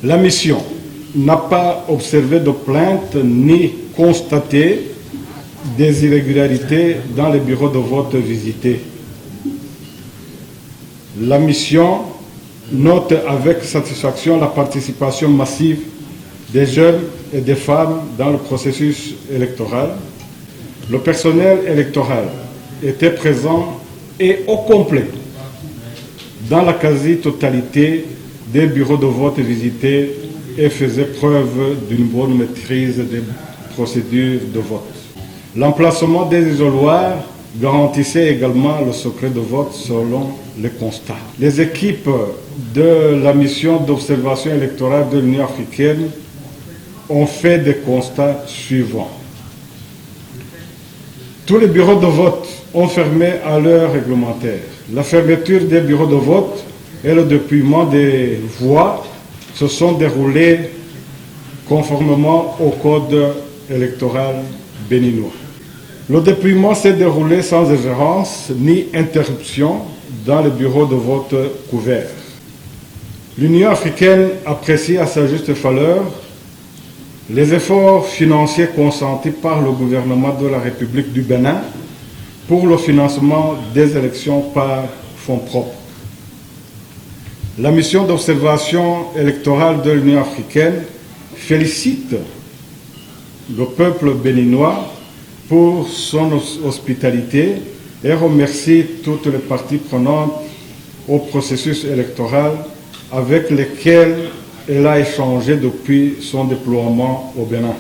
La mission n'a pas observé de plainte ni constaté des irrégularités dans les bureaux de vote visités. La mission note avec satisfaction la participation massive des jeunes et des femmes dans le processus électoral. Le personnel électoral était présent et au complet dans la quasi-totalité des bureaux de vote visités et faisait preuve d'une bonne maîtrise des procédures de vote. L'emplacement des isoloirs garantissait également le secret de vote selon les constats. Les équipes de la mission d'observation électorale de l'Union africaine ont fait des constats suivants. Tous les bureaux de vote ont fermé à l'heure réglementaire. La fermeture des bureaux de vote et le dépouillement des voix se sont déroulés conformément au code électoral béninois. Le dépouillement s'est déroulé sans ingérence ni interruption dans les bureaux de vote couverts. L'Union africaine apprécie à sa juste valeur les efforts financiers consentis par le gouvernement de la République du Bénin pour le financement des élections par fonds propres. La mission d'observation électorale de l'Union africaine félicite le peuple béninois pour son hospitalité et remercie toutes les parties prenantes au processus électoral avec lesquelles elle a échangé depuis son déploiement au Bénin.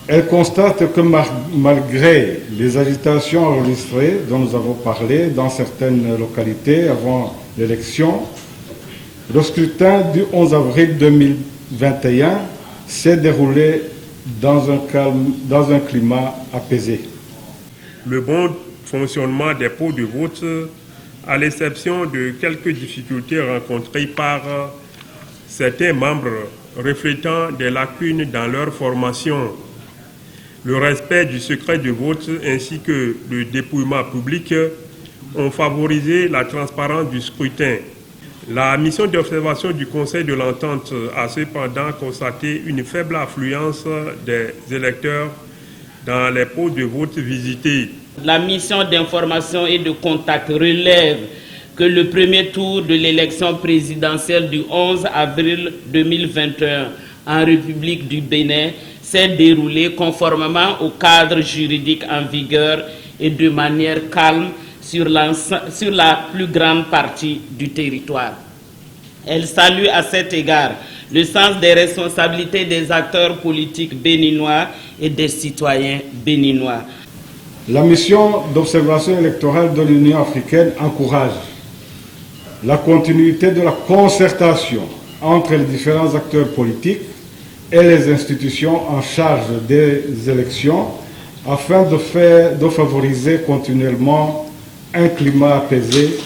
Elle constate que malgré les agitations enregistrées dont nous avons parlé dans certaines localités avant l'élection, le scrutin du 11 avril 2021 s'est déroulé dans un climat apaisé. Le bon fonctionnement des pots de vote, à l'exception de quelques difficultés rencontrées par certains membres reflétant des lacunes dans leur formation, le respect du secret de vote ainsi que le dépouillement public ont favorisé la transparence du scrutin. La mission d'observation du Conseil de l'Entente a cependant constaté une faible affluence des électeurs dans les pots de vote visités. La mission d'information et de contact relève que le premier tour de l'élection présidentielle du 11 avril 2021 en République du Bénin s'est déroulé conformément au cadre juridique en vigueur et de manière calme sur la plus grande partie du territoire. Elle salue à cet égard le sens des responsabilités des acteurs politiques béninois et des citoyens béninois. La mission d'observation électorale de l'Union africaine encourage la continuité de la concertation entre les différents acteurs politiques et les institutions en charge des élections afin de favoriser continuellement un climat apaisé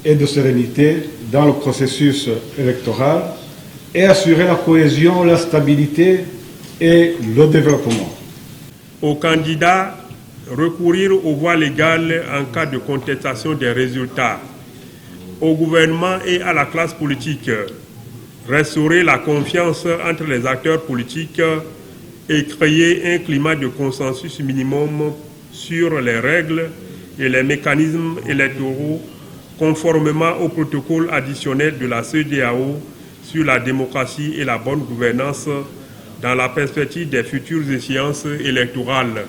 et de sérénité dans le processus électoral et assurer la cohésion, la stabilité et le développement. Aux candidats, recourir aux voies légales en cas de contestation des résultats. Au gouvernement et à la classe politique, restaurer la confiance entre les acteurs politiques et créer un climat de consensus minimum sur les règles et les mécanismes électoraux conformément au protocole additionnel de la CEDEAO sur la démocratie et la bonne gouvernance dans la perspective des futures échéances électorales.